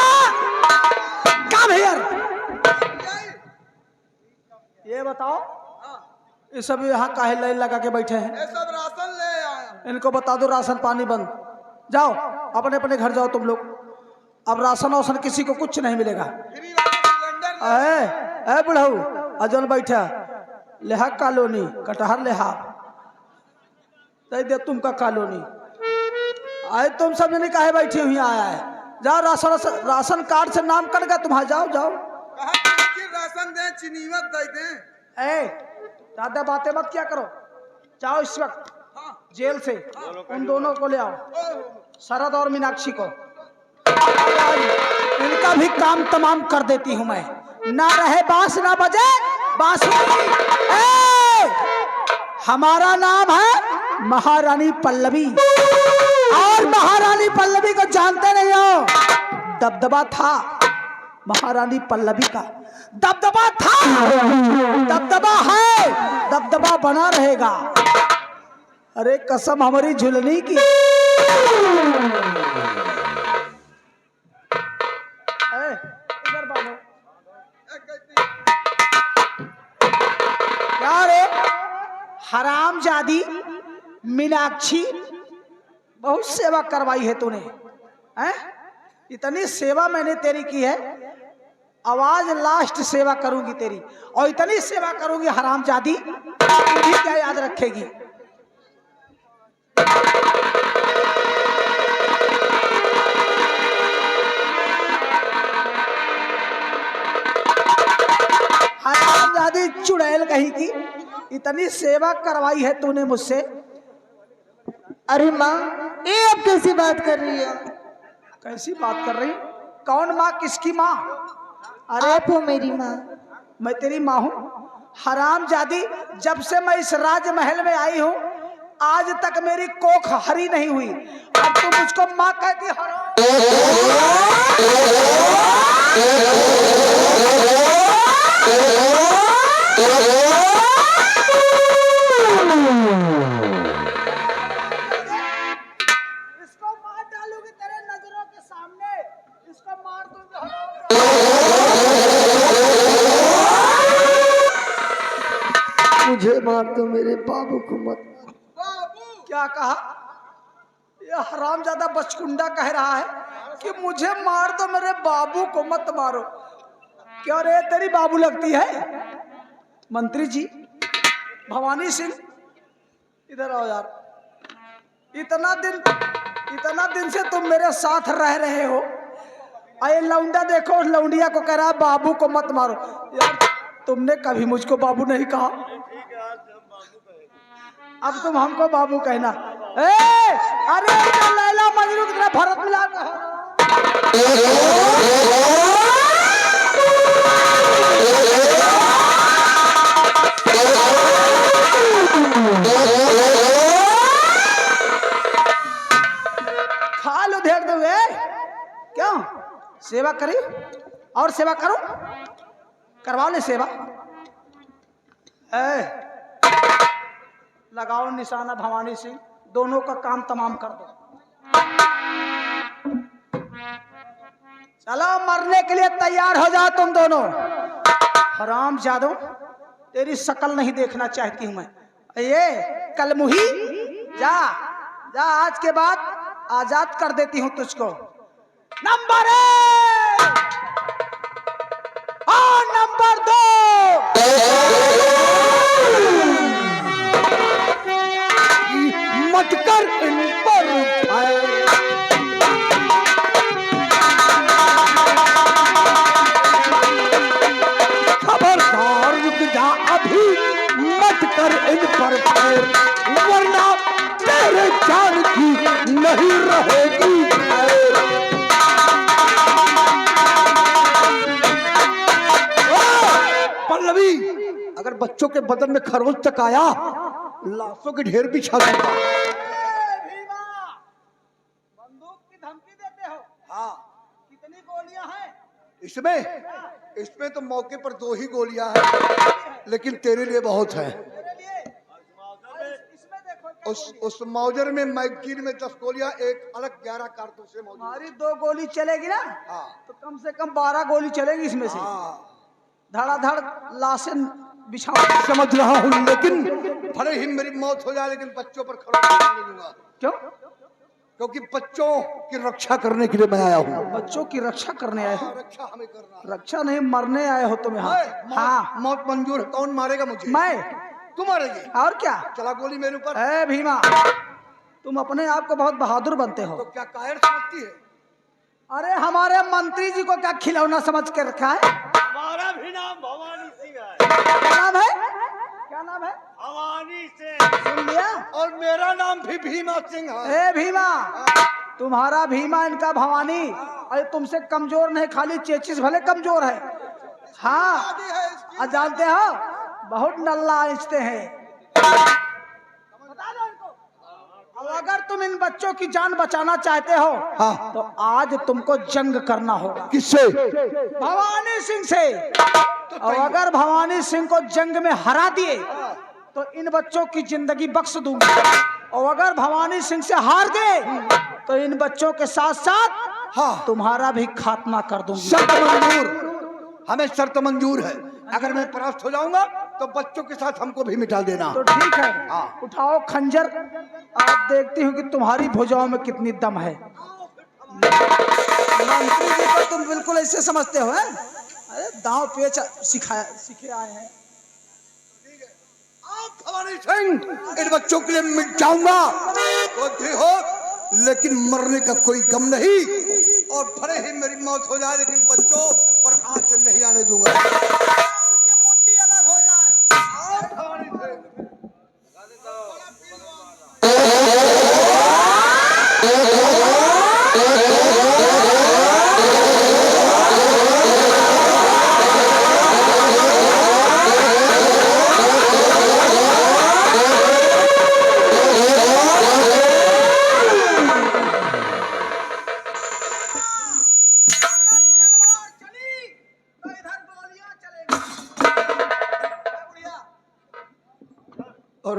कम हियर। ये बताओ, ये सब यहाँ काहे लाइन लगा के बैठे हैं? ये सब राशन ले आया। इनको बता दो राशन पानी बंद। जाओ अपने अपने घर जाओ तुम लोग। अब राशन वाशन किसी को कुछ नहीं मिलेगा। ए बुढ़ऊ अजन बैठा लेहा कॉलोनी कटहर लेहा दे दे तुमका कॉलोनी। आए तुम सब जने काहे बैठी हुई आया है? जाओ राशन कार्ड से नाम कट गया तुम्हारा। जाओ जाओ। राशन दे, चीनीवत दे दे। ए ज्यादा बातें मत क्या करो। जाओ इस वक्त जेल से उन दोनों को ले आओ, शरद और मीनाक्षी को। इनका भी काम तमाम कर देती हूं मैं। ना रहे बांस ना बजे बांसुरी। हमारा नाम है महारानी पल्लवी, और महारानी पल्लवी को जानते नहीं हो? दबदबा था महारानी पल्लवी का, दबदबा था, दबदबा है, दबदबा बना रहेगा। अरे कसम हमारी झुलनी की। इधर बाबू क्या रे हरामजादी मीनाक्षी, बहुत सेवा करवाई है तूने। हैं? इतनी सेवा मैंने तेरी की है, आवाज लास्ट सेवा करूंगी तेरी, और इतनी सेवा करूंगी हरामजादी, तू क्या याद रखेगी? हरामजादी चुड़ैल कहीं की, इतनी सेवा करवाई है तूने मुझसे। अरे माँ, ये अब कैसी बात कर रही है? कैसी बात कर रही? कौन माँ? किसकी माँ? अरे आप हो मेरी माँ। मैं तेरी माँ हूँ? हरामजादी, जब से मैं इस राजमहल में आई हूँ आज तक मेरी कोख हरी नहीं हुई, अब तुम मुझको माँ कहती हराम। इसको मार डालूंगी तेरे नजरों के सामने, इसको मार दूंगी हराम। मुझे मार दो, मेरे बाबू को मत। क्या कहा? ये हरामजादा बचकुंडा कह रहा है कि मुझे मार दो, मेरे बाबू को मत मारो। क्या रे तेरी बाबू लगती है? मंत्री जी, भवानी सिंह इधर आओ यार। इतना दिन से तुम मेरे साथ रह रहे हो, आए लौंडा देखो, लौंडिया को कह रहा बाबू को मत मारो। यार तुमने कभी मुझको बाबू नहीं कहा, अब तुम हमको बाबू कहना। अरे लैला मजनू की तरह भरत मिला खा लो, देख दोगे क्यों? सेवा करी और सेवा करो, करवा ले सेवा। लगाओ निशाना भवानी सिंह, दोनों का काम तमाम कर दो। चलो मरने के लिए तैयार हो जाओ तुम दोनों। हराम जादो, तेरी शकल नहीं देखना चाहती हूं मैं। ये कलमुही, जा जा, आज के बाद आजाद कर देती हूं तुझको। नंबर 1 और नंबर 2। मत कर इन पर खबरदार, रुक जा अभी, मत कर इन पर फायर, वरना तेरे जान की नहीं रहेगी खैर। पल्लवी, अगर बच्चों के बदन में खरोंच तक आया, लाशों के ढेर बिछा दूंगा। बंदूक की धमकी देते हो? हाँ, कितनी गोलियां हैं इसमें तो मौके पर 2 ही गोलियां हैं, लेकिन तेरे लिए बहुत है। तेरे लिए? इसमें देखो क्या उस मौजर में मैगजीन में 10 गोलियां, एक अलग 11 कारतूसें मौजूद। हमारी 2 गोली चलेगी ना, हाँ तो कम से कम 12 गोली चलेगी इसमें से। हाँ, धड़ाधड़ लाशें बिछाओ। समझ रहा हूँ, लेकिन भले ही मेरी मौत हो जाए, लेकिन बच्चों पर खरोंच नहीं दूंगा। क्यों? क्योंकि बच्चों की रक्षा करने के लिए मैं आया हूँ। बच्चों की रक्षा करने आए हो? रक्षा हमें करना है। रक्षा नहीं, मरने आए हो तुम यहाँ। हाँ, मौत मंजूर है। कौन मारेगा मुझे? मैं। तू मारेगी? और क्या? चला गोली मेरे ऊपर। ए भीमा, तुम अपने आप को बहुत बहादुर बनते हो। तो क्या कायर समझती है? अरे हमारे मंत्री जी को क्या खिलौना समझ के रखा है? हमारा भी नाम भवानी सिंह है। क्या नाम है? क्या नाम है? भवानी सिंह। सुन लिया? और मेरा नाम भी भीमा सिंह है। ए भीमा, तुम्हारा भीमा, इनका भवानी। अरे तुमसे कमजोर नहीं, खाली चेचिस भले कमजोर है। हाँ, और जानते हो बहुत नल्ला आंचते हैं। बता दो इनको। अब अगर तुम इन बच्चों की जान बचाना चाहते हो, हाँ। तो आज तुमको जंग करना होगा। किससे? भवानी सिंह से। और अगर भवानी सिंह को जंग में हरा दिए तो इन बच्चों की जिंदगी बख्श दूंगा, और अगर भवानी सिंह से हार गए तो इन बच्चों के साथ साथ हाँ, तुम्हारा भी खात्मा कर दूंगी। शर्त मंजूर, हमें शर्त मंजूर है। अगर मैं परास्त हो जाऊंगा तो बच्चों के साथ हमको भी मिटा देना। तो ठीक है, हाँ। उठाओ खंजर, आप देखती हूँ कि तुम्हारी भुजाओं में कितनी दम है। मंत्री जी को तुम बिल्कुल ऐसे समझते हो, हैं? अरे दांव पेच सीखे आए हैं। आप भवानी सिंह, इन बच्चों के लिए मिट जाऊंगा, बुद्धि हो, लेकिन मरने का कोई गम नहीं। और भले ही मेरी मौत हो जाए, लेकिन बच्चों पर आंच नहीं आने दूंगा। मुंडी अलग हो जाए। आप भवानी सिंह।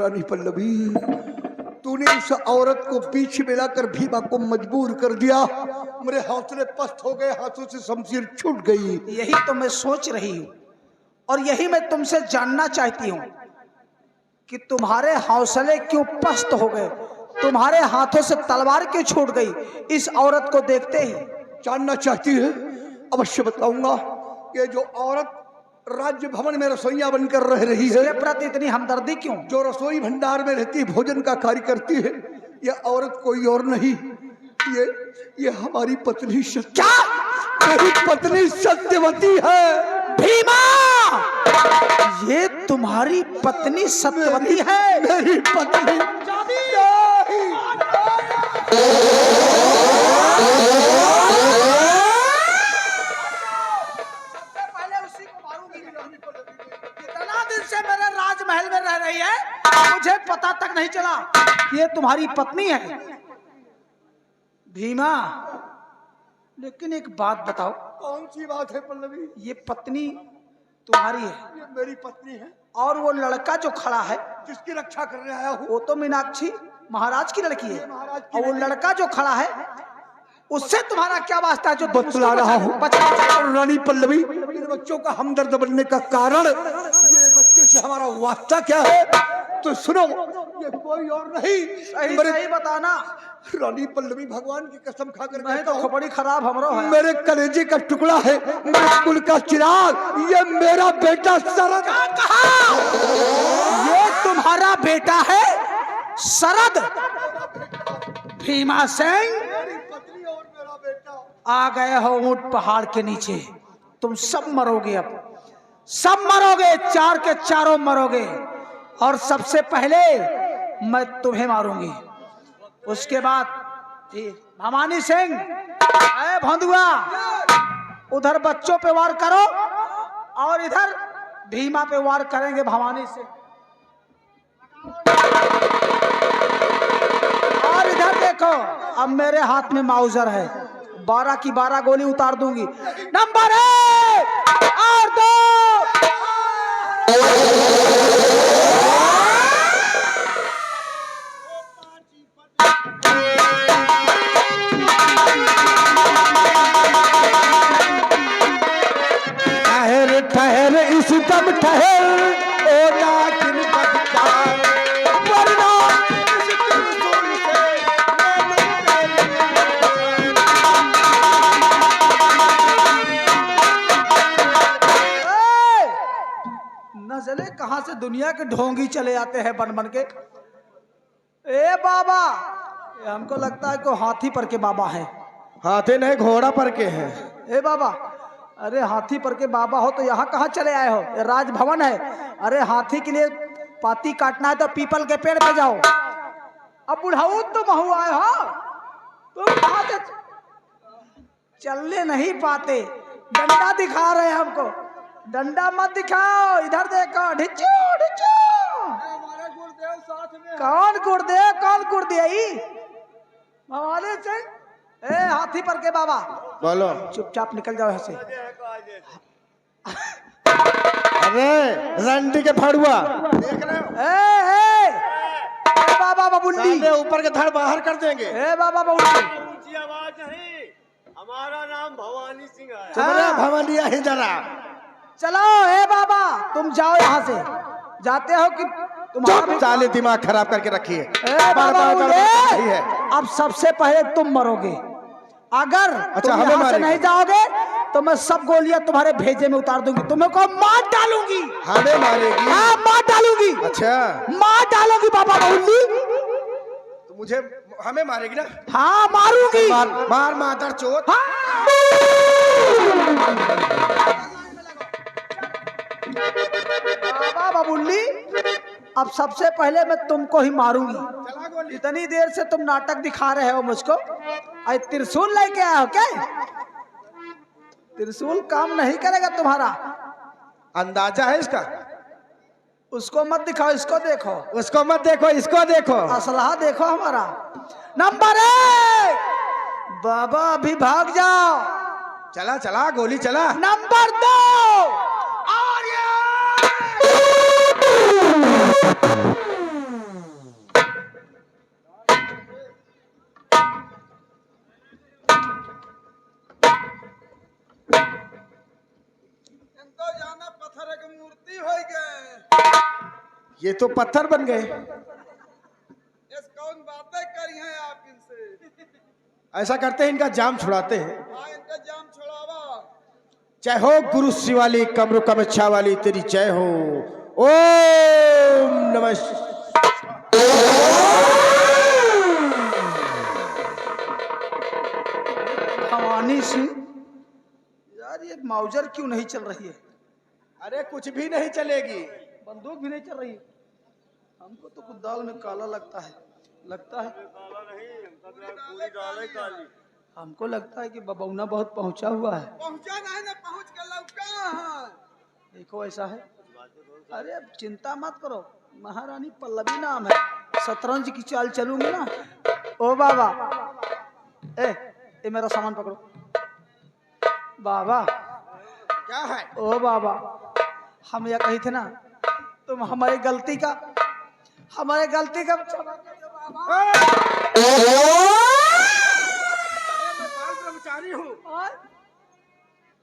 रानी पल्लवी, तूने उस औरत को पीछे मिलाकर भीमा को मजबूर कर दिया। मेरे हौसले पस्त हो गए, हाथों से शमशीर छूट गई। यही तो मैं सोच रही हूं और यही मैं तुमसे जानना चाहती हूं कि तुम्हारे हौसले क्यों पस्त हो गए, तुम्हारे हाथों से तलवार क्यों छूट गई इस औरत को देखते ही। जानना चाहती है? अवश्य बताऊंगा। ये जो औरत राज्य भवन में रसोइया बनकर रह रही है, इसके प्रति इतनी हमदर्दी क्यों? जो रसोई भंडार में रहती भोजन का कार्य करती है, यह औरत कोई और नहीं, ये हमारी पत्नी क्या? मेरी पत्नी सत्यवती है। भीमा, ये तुम्हारी पत्नी सत्यवती है? मेरी पत्नी। इतना दिन से मेरे राजमहल में रह रही है, मुझे पता तक नहीं चला ये तुम्हारी पत्नी है। भीमा, लेकिन एक बात बताओ। कौन सी बात है पल्लवी? ये पत्नी तुम्हारी है? ये मेरी पत्नी है। और वो लड़का जो खड़ा है, जिसकी रक्षा करने आया हूँ, वो तो मीनाक्षी महाराज की लड़की है। महाराज की और वो लड़का जो खड़ा है, उससे तुम्हारा क्या वास्ता है जो तुम बतला उसको रहा हूँ। बचा रानी पल्लवी, इन बच्चों का हमदर्द बनने का कारण, ये बच्चे से हमारा वास्ता क्या है तो सुनो। ये कोई और नहीं, सही बताना। रानी पल्लवी, भगवान की कसम खाकर नहीं तो बड़ी खराब हमरो है। मेरे कलेजे का टुकड़ा है, मेरे कुल का चिराग, ये मेरा बेटा शरद। क्या कहा? ये तुम्हारा बेटा है शरद? भीमा सिंह, मेरी पत्नी और मेरा बेटा। आ गए हो ऊंट पहाड़ के नीचे। तुम सब मरोगे, अब सब मरोगे, चार के चारों मरोगे। और सबसे पहले मैं तुम्हें मारूंगी, उसके बाद भवानी सिंह, अरे भंदुआ, उधर बच्चों पे वार करो और इधर भीमा पे वार करेंगे भवानी सिंह। और इधर देखो, अब मेरे हाथ में माउजर है, 12 की 12 गोली उतार दूंगी। नंबर 1 और 2। ठहर इस दम ठहर, ओ नागिन बच्चा, वरना इस त्रिशूल से नजले कहां से दुनिया के ढोंगी चले आते हैं बन बन के। ए बाबा, ये हमको लगता है को हाथी पर के बाबा है। हाथी नहीं, घोड़ा पर के हैं। ए बाबा, अरे हाथी पर के बाबा हो तो यहाँ कहाँ चले आए हो? ये राजभवन है। अरे हाथी के लिए पाती काटना है तो पीपल के पेड़ पे जाओ। अब बुढ़ाऊ तुम हो आए हो, तुम कहाँ से चलने नहीं पाते? डंडा दिखा रहे हैं हमको। डंडा मत दिखाओ, इधर देखो। ढिचू ढिचू। कौन गुरुदेव? कौन गुरुदेव? भवानी सिंह। ए हाथी पर के बाबा, बोलो। चुपचाप निकल जाओ यहाँ से। अरे रंडी के फड़ुआ, देख रहे हो? ए बाबा बबुल्ली, साले ऊपर के धड़ बाहर कर देंगे। ए बाबा बबुल्ली, ऊंची आवाज नहीं, हमारा नाम भवानी सिंह है। तुम्हारा भवनिया ही जरा। चलो। ए बाबा, तुम जाओ यहाँ से। जाते हो कि तुम्हारा भी... साले दिमाग खराब करके रखिए। ए बाबा बबुल्ली, अब सबसे पहले तुम मरोगे। अगर तुम हमें यहाँ से मारेगा? नहीं जाओगे तो मैं सब गोलियां तुम्हारे भेजे में उतार दूंगी, तुम्हें को मार डालूंगी। हमें मारेगी? हाँ, मार डालूंगी। अच्छा, मार डालूंगी बाबा बबुल्ली। तो मुझे हमें मारेगी ना? हाँ, मारूंगी। मार मार मादर चोत। बाबा बबुल्ली, अब सबसे पहले मैं तुमको ही मारूंगी। इतनी देर से तुम नाटक दिखा रहे हो मुझको। अरे त्रिशूल लेके आए हो क्या? त्रिशूल काम नहीं करेगा तुम्हारा, अंदाजा है इसका? उसको मत दिखाओ, इसको देखो। उसको मत देखो, इसको देखो। असलहा देखो हमारा। नंबर 1, बाबा अभी भाग जाओ। चला चला, गोली चला। नंबर 2, इनको जाना पत्थर की मूर्ति हो गए। ये तो पत्थर बन गए। इस कौन बातें करी हैं आप इनसे? ऐसा करते हैं, इनका जाम छुड़ाते हैं। हाँ, इनका जाम छुड़ावा। जय हो गुरु श्री वाली कमरु कमच्छा वाली तेरी जय हो। ओम नमः भवानी सिंह, यार ये माउजर क्यों नहीं चल रही है? अरे कुछ भी नहीं चलेगी। बंदूक भी नहीं चल रही। हमको तो कुछ दाल में काला लगता है। हमको लगता है कि बबौना बहुत पहुंचा हुआ है। पहुंचा नहीं ना, पहुंच के लौटा। देखो ऐसा है। अरे अब चिंता मत करो, महारानी पल्लवी नाम है, शतरंज की चाल चलूंगी ना। ओ बाबा, ए मेरा सामान पकड़ो। बाबा क्या है? ओ बाबा, हम यह कही थे ना, तुम हमारी गलती का क्षमा कर दो बाबा। मैं बाल ब्रह्मचारी हूँ। और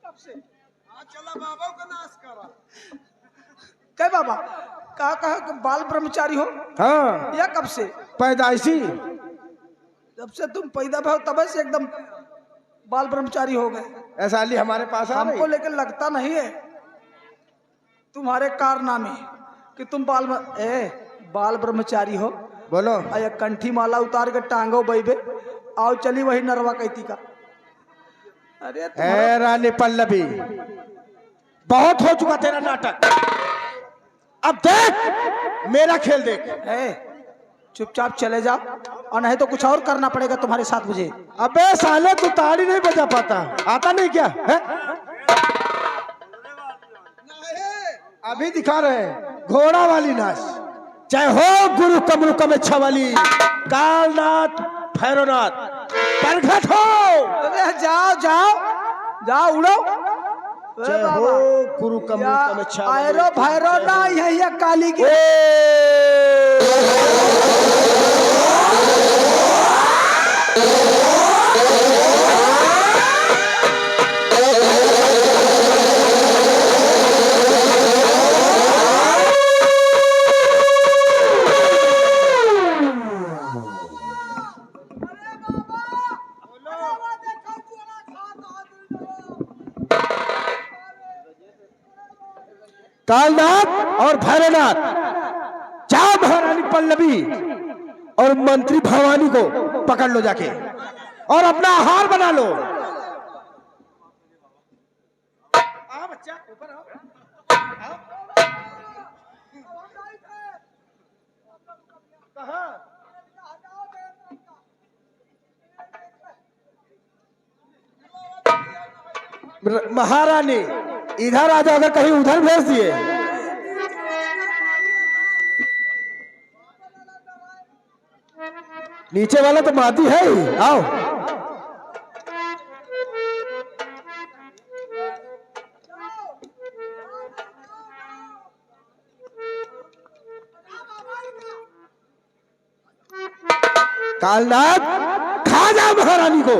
कब से? हाँ, चला बाबा का नाश करा। क्या बाबा, कहा तुम बाल ब्रह्मचारी हो? हाँ, या कब से? पैदाइशी। जब से तुम पैदा भे तब से एकदम बाल ब्रह्मचारी हो गए। ऐसा अली हमारे पास आ हमको लेकिन लगता नहीं है तुम्हारे कारनामे कि तुम बाल ब्रह्मचारी हो। बोलो। अरे कंठी माला उतार के टांगो बैबे, आओ चली वही नरवा कहती का। अरे है रानी पल्लवी, बहुत हो चुका तेरा नाटक। अब देख मेरा खेल देख। चुपचाप चले जाओ, और नहीं तो कुछ और करना पड़ेगा तुम्हारे साथ मुझे। अबे साले तू ताड़ी नहीं बजा पाता, आता नहीं क्या है? अभी दिखा रहे हैं घोड़ा वाली नाच। जय हो गुरु कमरु कमच्छा वाली कालनाथ भैरवनाथ प्रगट हो। अरे जाओ जाओ जाओ, उड़ो। जय हो गुरु कमरु कमच्छा वाली। आयरो भैरव ना, यही काली की। कालनाथ और भैरवनाथ, जाओ महारानी पल्लवी और मंत्री भवानी को पकड़ लो जाके और अपना आहार बना लो। आओ बच्चा, ऊपर आओ। महारानी इधर आ जाओ, अगर कहीं उधर भेज दिए। नीचे वाला तो मादी है ही, आओ। कालनाथ खा जा महारानी को।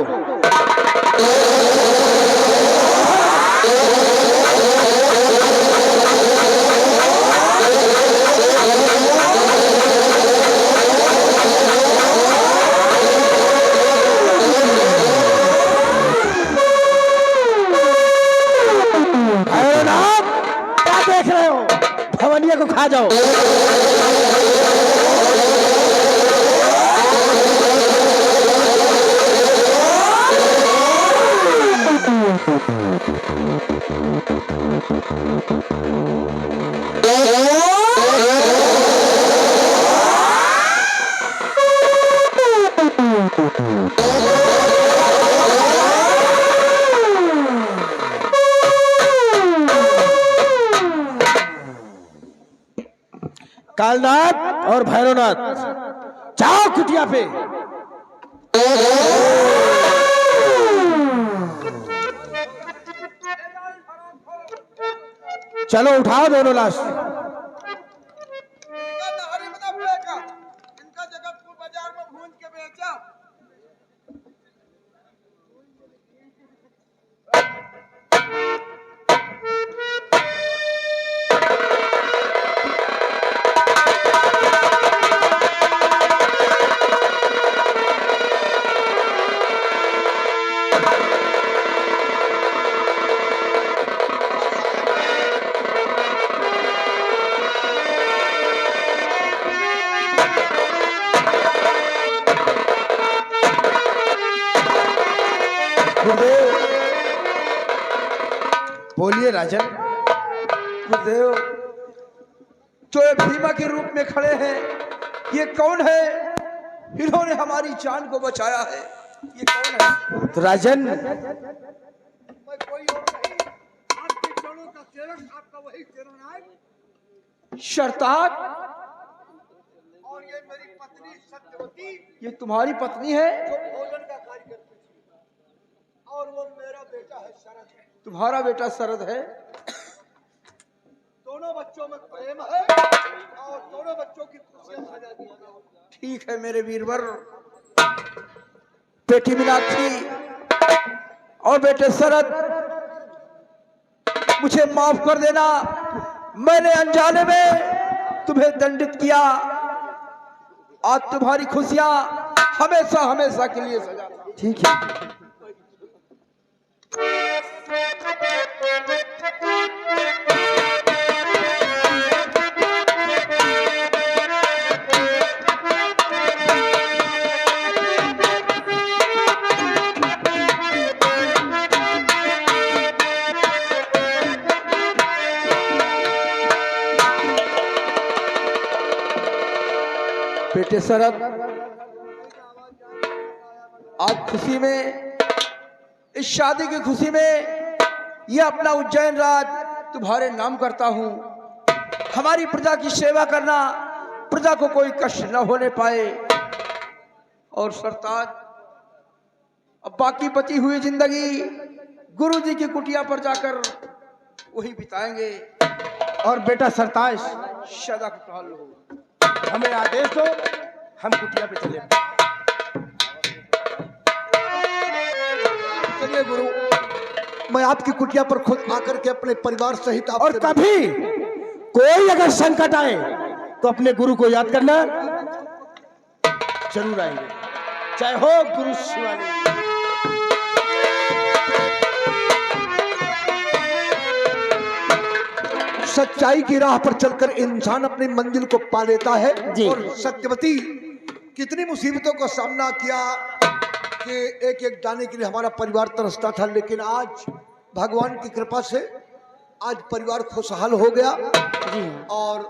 क्या देख रहे हो? भवनिया को खा जाओ। कालनाथ और भैरवनाथ जाओ कुटिया पे। चलो उठाओ दोनों लाश। इनका नहरी में ना फेंका, इनका जगतपुर बाजार में भून के बेचा। गुरुदेव, बोलिए राजन। गुरुदेव, जो ये भीमा के रूप में खड़े हैं, ये कौन है? इन्होंने हमारी जान को बचाया है, ये कौन है? तो राजन, मैं कोई और नहीं, आपके चरणों का सेवक, आपका वही सेनानायक। शरताज, और ये मेरी पत्नी सत्यवती, ये तुम्हारी पत्नी है? जो भोजन का कार्य करती थी। और वो मेरा बेटा है शरद। तुम्हारा बेटा शरद है? दोनों बच्चों में प्रेम है और दोनों बच्चों की खुशियां साझा की हैं। ठीक है मेरे वीरवर। बेटी मीनाक्षी और बेटे शरद, मुझे माफ कर देना, मैंने अनजाने में तुम्हें दंडित किया। आज तुम्हारी खुशियां हमेशा हमेशा के लिए सजा। ठीक है। बेटे शरद, आज खुशी में, इस शादी की खुशी में, यह अपना उज्जैन राज तुम्हारे नाम करता हूं। हमारी प्रजा की सेवा करना, प्रजा को कोई कष्ट न होने पाए। और सरताज, अब बाकी बची हुई जिंदगी गुरु जी की कुटिया पर जाकर वही बिताएंगे। और बेटा सरताज, सदा कुशल हो। हमें आदेश दो, हम कुटिया पे चले। चलिए गुरु, मैं आपकी कुटिया पर खुद आकर के अपने परिवार सहित और कभी कोई अगर संकट आए तो अपने गुरु को याद करना, जरूर आएंगे। जय हो गुरु शिवानी। सच्चाई की राह पर चलकर इंसान अपनी मंजिल को पा लेता है। और सत्यवती, कितनी मुसीबतों का सामना किया कि एक एक दाने के लिए हमारा परिवार तरसता था, लेकिन आज भगवान की कृपा से आज परिवार खुशहाल हो गया। और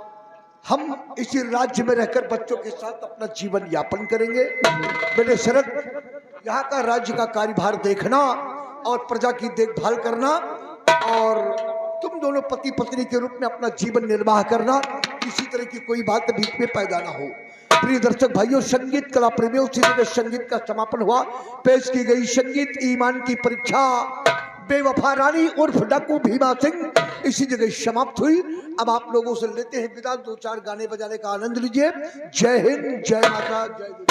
हम इसी राज्य में रहकर बच्चों के साथ अपना जीवन यापन करेंगे। बेटे शरद, यहाँ का राज्य का कार्यभार देखना और प्रजा की देखभाल करना, और तुम दोनों पति पत्नी के रूप में अपना जीवन निर्वाह करना, किसी तरह की कोई बात बीच में पैदा ना हो। प्रिय दर्शक भाइयों, संगीत कला प्रेमियों, उसी जगह संगीत का समापन हुआ। पेश की गई संगीत ईमान की परीक्षा बेवफा रानी उर्फ डाकू भीमा सिंह इसी जगह समाप्त हुई। अब आप लोगों से लेते हैं विदा, दो चार गाने बजाने का आनंद लीजिए। जय हिंद, जय माता, जय गुरु।